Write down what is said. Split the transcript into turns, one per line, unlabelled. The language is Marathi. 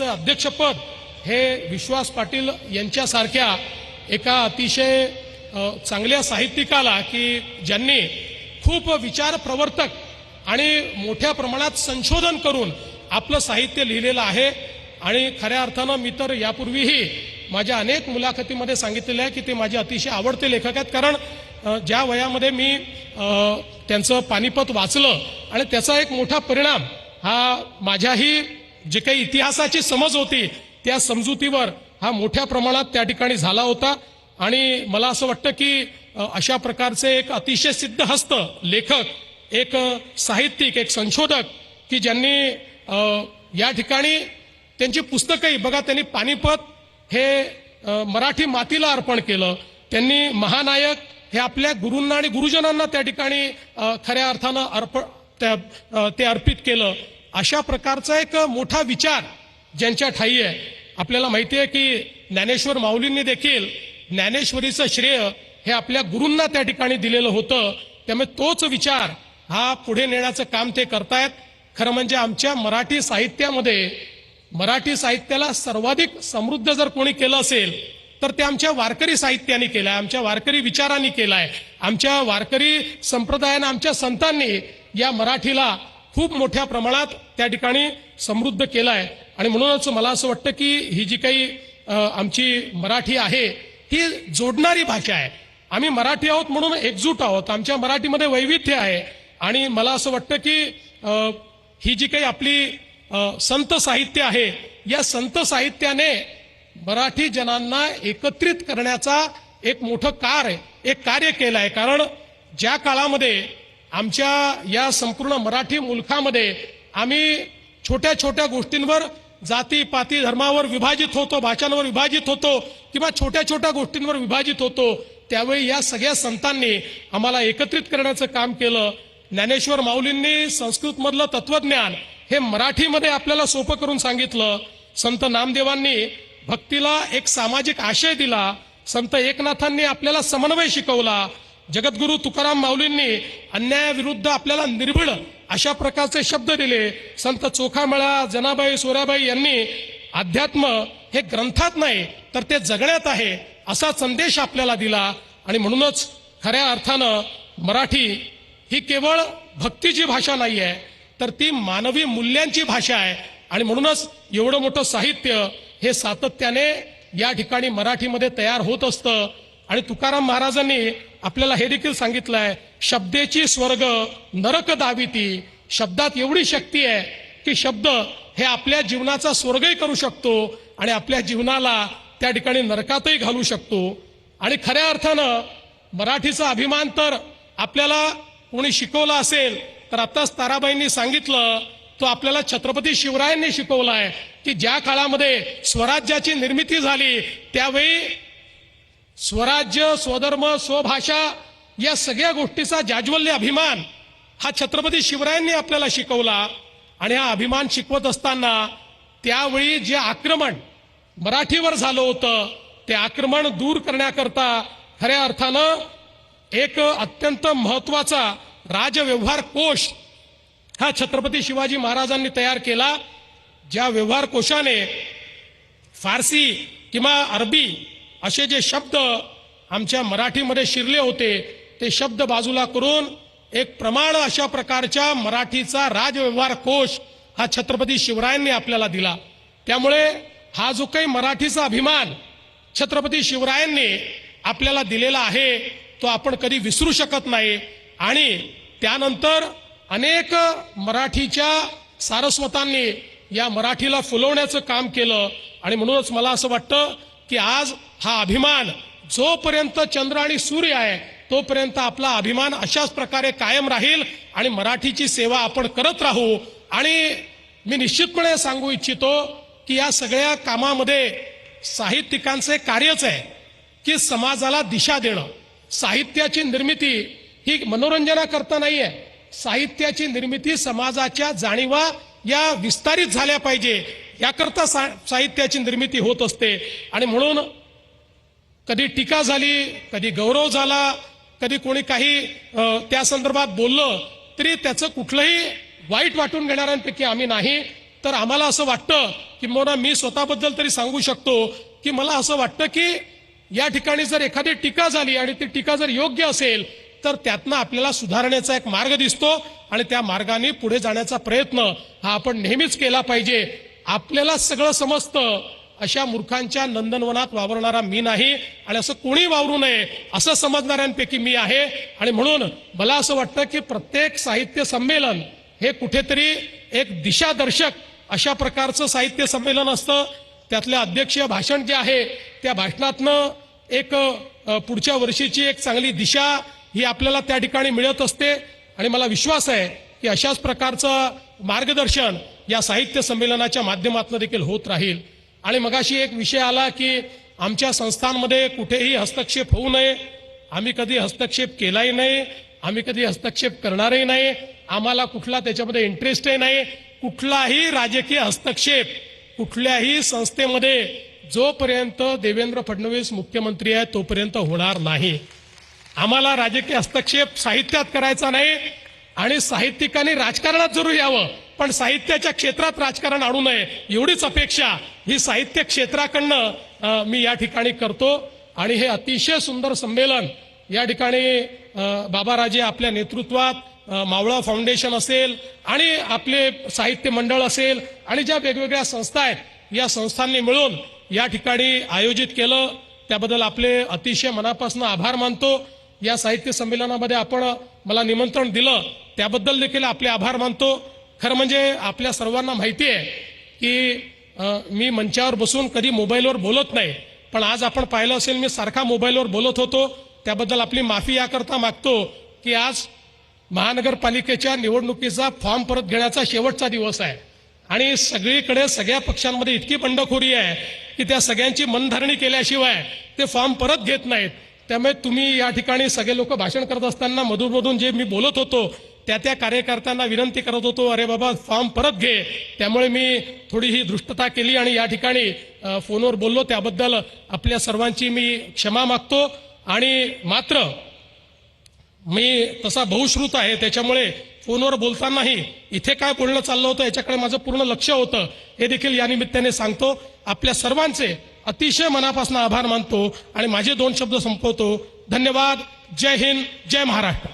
संमेलनाचं अध्यक्षपद हे विश्वास पाटील यांच्यासारख्या एका अतिशय चांगल्या साहित्यिकाला की ज्यांनी खूप विचार प्रवर्तक आणि मोठ्या प्रमाणात संशोधन करून आपलं साहित्य लिहिलेलं आहे। आणि खऱ्या अर्थानं मी तर यापूर्वीही माझ्या अनेक मुलाखतीमध्ये सांगितलेलं आहे की ते माझे अतिशय आवडते लेखक आहेत, कारण ज्या वयामध्ये मी त्यांचं पानिपत वाचलं आणि त्याचा एक मोठा परिणाम हा माझ्याही जे काही इतिहासाची समज होती त्या समजुतीवर हा मोठ्या प्रमाणात त्या ठिकाणी झाला होता। आणि मला असं वाटतं की अशा प्रकारचे एक अतिशय सिद्धहस्त लेखक, एक साहित्यिक, एक संशोधक की ज्यांनी या ठिकाणी त्यांची पुस्तकंही बघा, त्यांनी पानिपत हे मराठी मातीला अर्पण केलं, त्यांनी महानायक हे आपल्या गुरूंना आणि गुरुजनांना त्या ठिकाणी खऱ्या अर्थानं ते अर्पित केलं। अशा प्रकारचा एक मोठा विचार ज्यांच्या ठायी आहे। आपल्याला माहिती आहे की ज्ञानेश्वर माऊलींनी देखील ज्ञानेश्वरीचं श्रेय हे आपल्या गुरूंना त्या ठिकाणी दिलेलं होतं, त्यामुळे तोच विचार हा पुढे नेण्याचं काम ते करतायत। खरं म्हणजे आमच्या मराठी साहित्यामध्ये मराठी साहित्याला सर्वाधिक समृद्ध जर कोणी केलं असेल तर ते आमच्या वारकरी साहित्याने केलं आहे, आमच्या वारकरी विचारांनी केलं आहे, आमच्या वारकरी संप्रदायानं, आमच्या संतांनी या मराठीला खूप मोठ्या प्रमाणात त्या ठिकाणी समृद्ध केलं आहे। आणि म्हणूनच मला असं वाटतं की ही जी काही आमची मराठी आहे ही जोडणारी भाषा आहे। आम्ही मराठी आहोत म्हणून एकजूट आहोत, आमच्या मराठीमध्ये वैविध्य आहे। आणि मला असं वाटतं की ही जी काही आपली संत साहित्य आहे या संत साहित्याने मराठी जनांना एकत्रित करण्याचा एक मोठं कार्य केलं आहे। कारण ज्या काळामध्ये आमच्या या संपूर्ण मराठी मुलखामध्ये आम्ही छोट्या छोट्या गोष्टींवर जाती पाती धर्मावर विभाजित होतो, भाषांवर विभाजित होतो किंवा छोट्या छोट्या गोष्टींवर विभाजित होतो, त्यावेळी या सगळ्या संतांनी आम्हाला एकत्रित करण्याचं काम केलं। ज्ञानेश्वर माऊलींनी संस्कृत मधलं तत्वज्ञान हे मराठीमध्ये आपल्याला सोपं करून सांगितलं। संत नामदेवांनी भक्तीला एक सामाजिक आशय दिला, संत एकनाथांनी आपल्याला समन्वय शिकवला, जगद्गुरु तुकाराम माऊलींनी अन्यायाविरुद्ध आपल्याला निर्भीड अशा प्रकारचे शब्द दिले, संत चोखामेळा, जनाबाई, सोराबाई यांनी अध्यात्म हे ग्रंथात नाही तर ते जगण्यात आहे असा संदेश आपल्याला दिला। आणि म्हणूनच खऱ्या अर्थानं मराठी ही केवळ भक्तीची भाषा नाही आहे तर ती मानवी मूल्यांची भाषा आहे। आणि म्हणूनच एवढं मोठं साहित्य हे सातत्याने या ठिकाणी मराठीमध्ये तयार होत असतं। आणि तुकाराम महाराजांनी आपल्याला हे देखील सांगितलं आहे, शब्देची स्वर्ग नरक दाविती। शब्दात एवढी शक्ती आहे की शब्द हे आपल्या जीवनाचा स्वर्गही करू शकतो आणि आपल्या जीवनाला त्या ठिकाणी नरकातही घालू शकतो। आणि खऱ्या अर्थानं मराठीचा अभिमान तर आपल्याला कोणी शिकवला असेल तर आताच ताराबाईंनी सांगितलं, तो आपल्याला छत्रपती शिवरायांनी शिकवला आहे की ज्या काळामध्ये स्वराज्याची निर्मिती झाली त्यावेळी स्वराज्य, स्वधर्म, स्वभाषा या सगळ्या गोष्टीचा जाज्वल्य अभिमान हा छत्रपती शिवरायांनी आपल्याला शिकवला। आणि हा अभिमान शिकवत असताना त्यावेळी जे आक्रमण मराठीवर झालं होतं ते आक्रमण दूर करण्याकरता खऱ्या अर्थानं एक अत्यंत महत्वाचा राजव्यवहार कोश हा छत्रपती शिवाजी महाराजांनी तयार केला। ज्या व्यवहार कोशाने फारसी किंवा अरबी असे जे शब्द आमच्या मराठीमध्ये शिरले होते ते शब्द बाजूला करून एक प्रमाण अशा प्रकारच्या मराठीचा राजव्यवहार कोश हा छत्रपती शिवरायांनी आपल्याला दिला। त्यामुळे हा जो काही मराठीचा अभिमान छत्रपती शिवरायांनी आपल्याला दिलेला आहे तो आपण कधी विसरू शकत नाही। आणि त्यानंतर अनेक मराठीच्या सारस्वतांनी या मराठीला फुलवण्याचं काम केलं। आणि म्हणूनच मला असं वाटतं की आज हा अभिमान जोपर्यंत चंद्र आणि सूर्य आहे तोपर्यंत आपला अभिमान अशाच प्रकारे कायम राहील आणि मराठीची सेवा आपण करत राहू। आणि मी निश्चितपणे सांगू इच्छितो की या सगळ्या कामामध्ये साहित्यिकांचे कार्यच आहे की समाजाला दिशा देणं। साहित्याची निर्मिती ही मनोरंजनाकरता नाही आहे, साहित्याची निर्मिती समाजाच्या जाणीवा या विस्तारित झाल्या पाहिजे याकरता साहित्याची निर्मिती होत असते। आणि म्हणून कधी टीका झाली, कधी गौरव झाला, कधी कोणी काही त्या संदर्भात बोललं तरी त्याचं कुठलंही वाईट वाटून घेणाऱ्यांपैकी आम्ही नाही। तर आम्हाला असं वाटतं की मी स्वतःबद्दल तरी सांगू शकतो की मला असं वाटतं की या ठिकाणी जर एखादी टीका झाली आणि ती टीका जर योग्य असेल तर त्यातनं आपल्याला सुधारण्याचा एक मार्ग दिसतो आणि त्या मार्गाने पुढे जाण्याचा प्रयत्न हा आपण नेहमीच केला पाहिजे. आपल्याला सगळं समजतं अशा मूर्खांच्या नंदनवनात वावरणारा मी नाही आणि असं कोणी वावरू नये असं समजणाऱ्यांपैकी मी आहे. आणि म्हणून मला असं वाटतं की प्रत्येक साहित्य संमेलन हे कुठेतरी एक दिशादर्शक अशा प्रकारचं साहित्य संमेलन असतं. त्यातलं अध्यक्षीय भाषण जे आहे त्या भाषणातनं एक पुढच्या वर्षीची एक चांगली दिशा ही आपल्याला त्या ठिकाणी मिळत असते आणि मला विश्वास आहे की अशाच प्रकारचं मार्गदर्शन या साहित्य संमेलनाच्या माध्यमातून देखील होत राहील. आणि मगाशी एक विषय आला की आमच्या संस्थांमध्ये कुठेही हस्तक्षेप होऊ नये. आम्ही कधी हस्तक्षेप केलाही नाही, आम्ही कधी हस्तक्षेप करणारही नाही, आम्हाला कुठला त्याच्यामध्ये इंटरेस्टही नाही. कुठलाही राजकीय हस्तक्षेप कुठल्याही संस्थेमध्ये जोपर्यंत देवेंद्र फडणवीस मुख्यमंत्री आहेत तोपर्यंत होणार नाही. आम्हाला राजकीय हस्तक्षेप साहित्यात करायचा नाही आणि साहित्यिकांनी राजकारणात जरूर यावं पण साहित्याच्या क्षेत्रात राजकारण आणू नये एवढीच अपेक्षा ही साहित्य क्षेत्राकडनं मी या ठिकाणी करतो. आणि हे अतिशय सुंदर संमेलन या ठिकाणी बाबाराजे आपल्या नेतृत्वात मावळा फाउंडेशन असेल आणि आपले साहित्य मंडळ असेल आणि ज्या वेगवेगळ्या संस्था आहेत या संस्थांनी मिळून या ठिकाणी आयोजित केलं त्याबद्दल आपले अतिशय मनापासून आभार मानतो. या साहित्य संमेलनामध्ये आपण मला निमंत्रण दिलं त्याबद्दल देखील आपले आभार मानतो. खरं म्हणजे आपल्या सर्वांना माहिती आहे की मी मंचावर बसून कधी मोबाईलवर बोलत नाही पण आज आपण पाहिलं असेल मी सारखा मोबाईलवर बोलत होतो त्याबद्दल आपली माफी याकरता मागतो की आज महानगरपालिकेच्या निवडणुकीचा फॉर्म परत घेण्याचा शेवटचा दिवस आहे आणि सगळीकडे सगळ्या पक्षांमध्ये इतकी बंडखोरी आहे की त्या सगळ्यांची मनधरणी केल्याशिवाय ते फॉर्म परत घेत नाहीत. त्यामुळे तुम्ही या ठिकाणी सगळे लोक भाषण करत असताना मधून जे मी बोलत होतो त्या कार्यकर्त्यांना विनंती करत होतो अरे बाबा फॉर्म परत घे. त्यामुळे मी थोडी ही दृष्टता केली आणि या ठिकाणी फोनवर बोललो त्याबद्दल आपल्या सर्वांची मी क्षमा मागतो. आणि मात्र मी तसा बहुश्रुत आहे त्याच्यामुळे फोनवर बोलतानाही इथे काय बोलणं चाललं होतं याच्याकडे माझं पूर्ण लक्ष होतं हे देखील या निमित्ताने सांगतो. आपल्या सर्वांचे अतिशय मनापासून आभार मानतो आणि माझे 2 शब्द संपवतो. धन्यवाद. जय हिंद, जय महाराष्ट्र.